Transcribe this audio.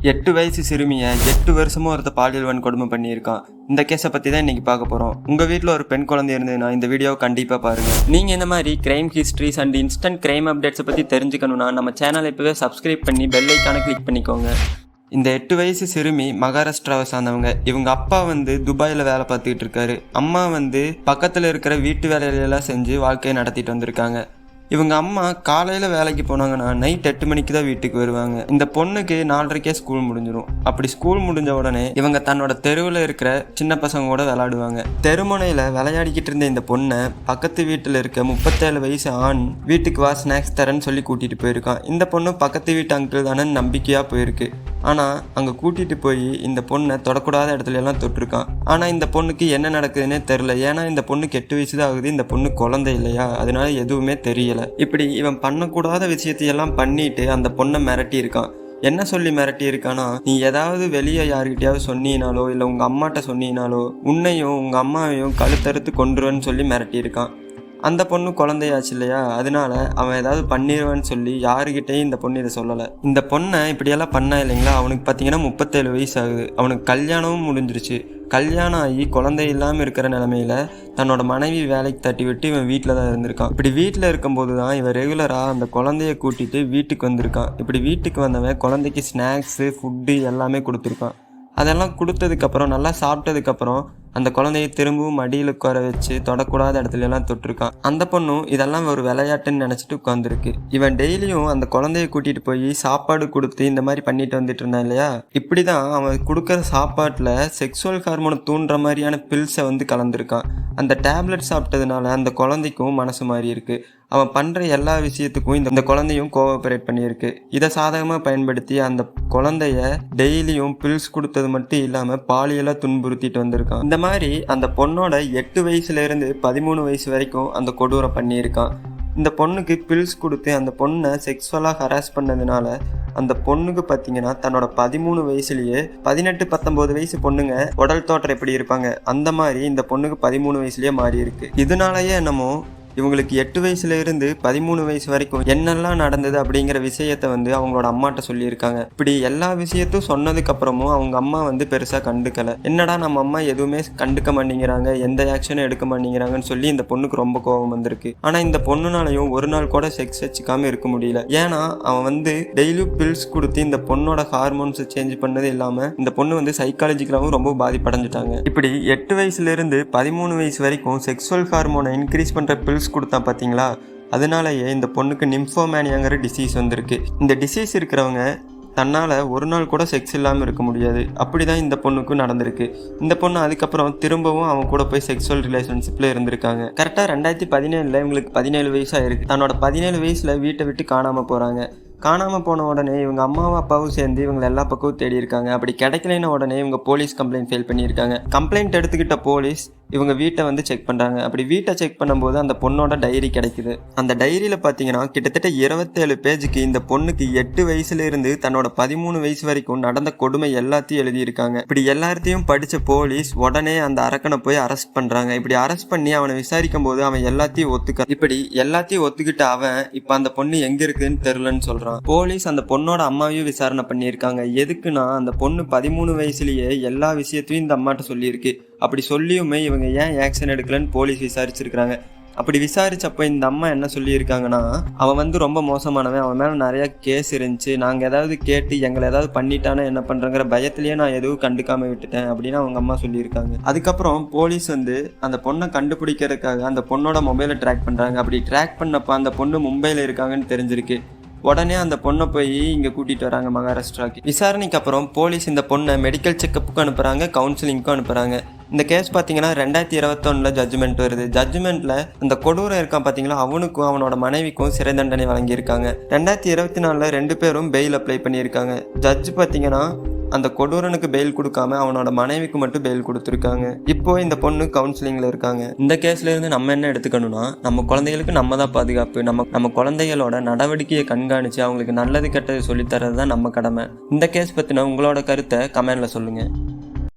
8 வயசு சிறுமியை 8 வருஷமும் ஒருத்த பாலியல் வன்கொடுமை பண்ணியிருக்கான். இந்த கேஸை பற்றி தான் இன்றைக்கி பார்க்க போகிறோம். உங்கள் வீட்டில் ஒரு பெண் குழந்தை இருந்ததுன்னா இந்த வீடியோவை கண்டிப்பாக பாருங்கள். நீங்கள் இந்த மாதிரி crime histories and instant crime அப்டேட்ஸை பற்றி தெரிஞ்சுக்கணுன்னா நம்ம சேனலை இப்போவே சப்ஸ்கிரைப் பண்ணி பெல் ஐக்கானை கிளிக் பண்ணிக்கோங்க. இந்த 8 வயசு சிறுமி மகாராஷ்டிராவை சார்ந்தவங்க. இவங்க அப்பா துபாயில் வேலை பார்த்துக்கிட்டு இருக்காரு. அம்மா பக்கத்தில் இருக்கிற வீட்டு வேலைகளெல்லாம் செஞ்சு வாழ்க்கையை நடத்திட்டு வந்திருக்காங்க. இவங்க அம்மா காலையில் வேலைக்கு போனாங்கன்னா நைட் 8 மணிக்கு தான் வீட்டுக்கு வருவாங்க. இந்த பொண்ணுக்கு 4:30 ஸ்கூல் முடிஞ்சிடும். அப்படி ஸ்கூல் முடிஞ்ச உடனே இவங்க தன்னோட தெருவில் இருக்கிற சின்ன பசங்க கூட விளையாடுவாங்க. தெருமுனையில் விளையாடிக்கிட்டு இருந்த இந்த பொண்ணை பக்கத்து வீட்டில் இருக்க 37 வயசு ஆண் வீட்டுக்கு வா ஸ்நாக்ஸ் தரேன்னு சொல்லி கூட்டிகிட்டு போயிருக்கான். இந்த பொண்ணு பக்கத்து வீட்டு அங்கிள் தானே நம்பிக்கையாக போயிருக்கு. ஆனால் அங்கே கூட்டிகிட்டு போய் இந்த பொண்ணை தொடக்கூடாத இடத்துல எல்லாம் தொட்டிருக்கான். ஆனால் இந்த பொண்ணுக்கு என்ன நடக்குதுன்னே தெரில. ஏன்னா இந்த பொண்ணுக்கு 8 வயசு தான் ஆகுது. இந்த பொண்ணு குழந்தை இல்லையா, அதனால எதுவுமே தெரியலை. இப்படி இவன் பண்ணக்கூடாத விஷயத்தையெல்லாம் பண்ணிட்டு அந்த பொண்ணை மிரட்டி இருக்கான். என்ன சொல்லி மிரட்டி இருக்கானா, நீ ஏதாவது வெளியே யாருக்கிட்டையாவது சொன்னீனாலோ இல்லை உங்கள் அம்மாட்ட சொன்னீனாலோ உன்னையும் உங்கள் அம்மாவையும் கழுத்தறுத்து கொன்றுவேன்னு சொல்லி மிரட்டி இருக்கான். அந்த பொண்ணு குழந்தையாச்சு இல்லையா, அதனால அவன் ஏதாவது பண்ணிடுவான்னு சொல்லி யாருக்கிட்டையும் இந்த பொண்ணு இதை சொல்லலை. இந்த பொண்ணை இப்படியெல்லாம் பண்ணா இல்லைங்களா, அவனுக்கு பார்த்தீங்கன்னா 37 வயசு ஆகுது. அவனுக்கு கல்யாணமும் முடிஞ்சிருச்சு. கல்யாணம் ஆகி குழந்தை இல்லாமல் இருக்கிற நிலமையில தன்னோட மனைவி வேலைக்கு தட்டி விட்டு இவன் வீட்டில் தான் இருந்திருக்கான். இப்படி வீட்டில் இருக்கும்போது தான் இவன் ரெகுலராக அந்த குழந்தைய கூட்டிகிட்டு வீட்டுக்கு வந்திருக்கான். இப்படி வீட்டுக்கு வந்தவன் குழந்தைக்கு ஸ்நாக்ஸு ஃபுட்டு எல்லாமே கொடுத்துருக்கான். அதெல்லாம் கொடுத்ததுக்கப்புறம் நல்லா சாப்பிட்டதுக்கப்புறம் அந்த குழந்தைய திரும்பவும் மடியில் உட்கார வச்சு தொடக்கூடாத இடத்துல எல்லாம் தொட்டிருக்கான். அந்த பொண்ணும் இதெல்லாம் ஒரு விளையாட்டுன்னு நினச்சிட்டு உட்காந்துருக்கு. இவன் டெய்லியும் அந்த குழந்தைய கூட்டிகிட்டு போய் சாப்பாடு கொடுத்து இந்த மாதிரி பண்ணிட்டு வந்துட்டு இருந்தான் இல்லையா. இப்படி தான் அவன் கொடுக்குற சாப்பாட்டில் செக்ஸுவல் ஹார்மோனை தூண்டுற மாதிரியான பில்ஸை கலந்துருக்கான். அந்த டேப்லெட் சாப்பிட்டதுனால அந்த குழந்தைக்கும் மனசு மாறி இருக்கு. அவன் பண்ணுற எல்லா விஷயத்துக்கும் இந்த குழந்தையும் கோஆபரேட் பண்ணியிருக்கு. இதை சாதகமாக பயன்படுத்தி அந்த குழந்தைய டெய்லியும் பில்ஸ் கொடுத்தது மட்டும் இல்லாமல் பாலியலாக துன்புறுத்திட்டு வந்திருக்கான். இந்த மாதிரி அந்த பொண்ணோட 8 வயசுலேருந்து 13 வயசு வரைக்கும் அந்த கொடூரம் பண்ணியிருக்கான். இந்த பொண்ணுக்கு பில்ஸ் கொடுத்து அந்த பொண்ணை செக்ஸுவலாக ஹராஸ் பண்ணதுனால அந்த பொண்ணுக்கு பார்த்தீங்கன்னா தன்னோட 13 வயசுலேயே 18-19 வயசு பொண்ணுங்க உடல் தோற்றம் எப்படி இருப்பாங்க அந்த மாதிரி இந்த பொண்ணுக்கு 13 வயசுலேயே மாறி இருக்கு. இதனாலயே என்னமோ இவங்களுக்கு 8 வயசுலேருந்து 13 வயசு வரைக்கும் என்னெல்லாம் நடந்தது அப்படிங்கிற விஷயத்த அவங்களோட அம்மாட்ட சொல்லியிருக்காங்க. இப்படி எல்லா விஷயத்தையும் சொன்னதுக்கப்புறமும் அவங்க அம்மா பெருசாக கண்டுக்கலை. என்னடா நம்ம அம்மா எதுவுமே கண்டுக்க மாட்டேங்கிறாங்க, எந்த ஆக்ஷனும் எடுக்க மாட்டேங்கிறாங்கன்னு சொல்லி இந்த பொண்ணுக்கு ரொம்ப கோபம் வந்திருக்கு. ஆனால் இந்த பொண்ணுனாலையும் ஒரு நாள் கூட செக்ஸ் வச்சுக்காம இருக்க முடியல. ஏன்னா அவன் டெய்லியும் பில்ஸ் கொடுத்து இந்த பொண்ணோட ஹார்மோன்ஸை சேஞ்ச் பண்ணது இல்லாமல் இந்த பொண்ணு சைக்காலஜிக்கலாகவும் ரொம்ப பாதிப்படைஞ்சிட்டாங்க. இப்படி 8 வயசுலேருந்து 13 வயசு வரைக்கும் செக்ஸுவல் ஹார்மோனை இன்க்ரீஸ் பண்ணுற பில்ஸ் கொடுத்தா பார்த்தீங்களா, அதனாலயே இந்த பொண்ணுக்கு நிம்ஃபோமேனியாங்கிற டிசீஸ் வந்திருக்கு. இந்த டிசீஸ் இருக்கிறவங்க தன்னால் ஒரு நாள் கூட செக்ஸ் இல்லாமல் இருக்க முடியாது. அப்படி தான் இந்த பொண்ணுக்கும் நடந்திருக்கு. இந்த பொண்ணு அதுக்கப்புறம் திரும்பவும் அவன் கூட போய் செக்ஸுவல் ரிலேஷன்ஷிப்பில் இருந்திருக்காங்க. கரெக்டாக 2017 இவங்களுக்கு 17 வயசாக இருக்குது. தன்னோட 17 வயசில் வீட்டை விட்டு காணாமல் போகிறாங்க. காணாமல் போன உடனே இவங்க அம்மாவும் அப்பாவும் சேர்ந்து இவங்களை எல்லா பக்கமும் தேடி இருக்காங்க. அப்படி கிடைக்கலன உடனே இவங்க போலீஸ் கம்ப்ளைண்ட் ஃபைல் பண்ணியிருக்காங்க. கம்ப்ளைண்ட் எடுத்துக்கிட்ட போலீஸ் இவங்க வீட்டை செக் பண்ணுறாங்க. அப்படி வீட்டை செக் பண்ணும்போது அந்த பொண்ணோட டைரி கிடைக்குது. அந்த டைரியில் பார்த்தீங்கன்னா கிட்டத்தட்ட 27 பேஜுக்கு இந்த பொண்ணுக்கு 8 வயசுலேருந்து தன்னோட 13 வயசு வரைக்கும் நடந்த கொடுமை எல்லாத்தையும் எழுதியிருக்காங்க. இப்படி எல்லாத்தையும் படித்த போலீஸ் உடனே அந்த அரக்கனை போய் அரெஸ்ட் பண்ணுறாங்க. இப்படி அரெஸ்ட் பண்ணி அவனை விசாரிக்கும் போது அவன் எல்லாத்தையும் இப்படி எல்லாத்தையும் ஒத்துக்கிட்ட அவன் இப்போ அந்த பொண்ணு எங்கே இருக்குதுன்னு தெரிலன்னு சொல்கிறான். போலீஸ் அந்த பொண்ணோட அம்மாவையும் விசாரணை பண்ணியிருக்காங்க. எதுக்குன்னா அந்த பொண்ணு 13 வயசுலேயே எல்லா விஷயத்தையும் இந்த அம்மாட்ட சொல்லியிருக்கு. அப்படி சொல்லியுமே இவங்க ஏன் ஆக்ஷன் எடுக்கலன்னு போலீஸ் விசாரிச்சிருக்கிறாங்க. அப்படி விசாரிச்சப்போ இந்த அம்மா என்ன சொல்லியிருக்காங்கன்னா, அவன் ரொம்ப மோசமானவன், அவன் மேலே நிறையா கேஸ் இருந்துச்சு, நாங்கள் ஏதாவது கேட்டு எங்களை ஏதாவது பண்ணிட்டானா என்ன பண்ணுறங்கிற பயத்திலேயே நான் எதுவும் கண்டுக்காமல் விட்டுட்டேன் அப்படின்னு அவங்க அம்மா சொல்லியிருக்காங்க. அதுக்கப்புறம் போலீஸ் அந்த பொண்ணை கண்டுபிடிக்கிறதுக்காக அந்த பொண்ணோட மொபைலை ட்ராக் பண்ணுறாங்க. அப்படி ட்ராக் பண்ணப்போ அந்த பொண்ணு மும்பையில் இருக்காங்கன்னு தெரிஞ்சிருக்கு. உடனே அந்த பொண்ணை போய் இங்கே கூட்டிகிட்டு வராங்க மகாராஷ்டிராவுக்கு. விசாரணைக்கு அப்புறம் போலீஸ் இந்த பொண்ணை மெடிக்கல் செக்கப்புக்கு அனுப்புகிறாங்க, கவுன்சிலிங்க்கும் அனுப்புகிறாங்க. இந்த கேஸ் பார்த்தீங்கன்னா 2021 ஜட்ஜ்மெண்ட் வருது. ஜட்ஜ்மெண்ட்டில் அந்த கொடூரம் இருக்கான் பார்த்தீங்களா, அவனுக்கும் அவனோட மனைவிக்கும் சிறை தண்டனை வழங்கியிருக்காங்க. 2024 2 பேரும் பெயில் அப்ளை பண்ணியிருக்காங்க. ஜட்ஜ் பார்த்தீங்கன்னா அந்த கொடூரனுக்கு பெயில் கொடுக்காம அவனோட மனைவிக்கு மட்டும் பெயில் கொடுத்துருக்காங்க. இப்போ இந்த பொண்ணு கவுன்சிலிங்கில் இருக்காங்க. இந்த கேஸ்ல இருந்து நம்ம என்ன எடுத்துக்கணும்னா, நம்ம குழந்தைகளுக்கு நம்ம தான் பாதுகாப்பு. நம்ம குழந்தைகளோட நடவடிக்கையை கண்காணித்து அவங்களுக்கு நல்லது கெட்டது சொல்லித்தரது தான் நம்ம கடமை. இந்த கேஸ் பற்றின உங்களோட கருத்தை கமெண்ட்ல சொல்லுங்கள்.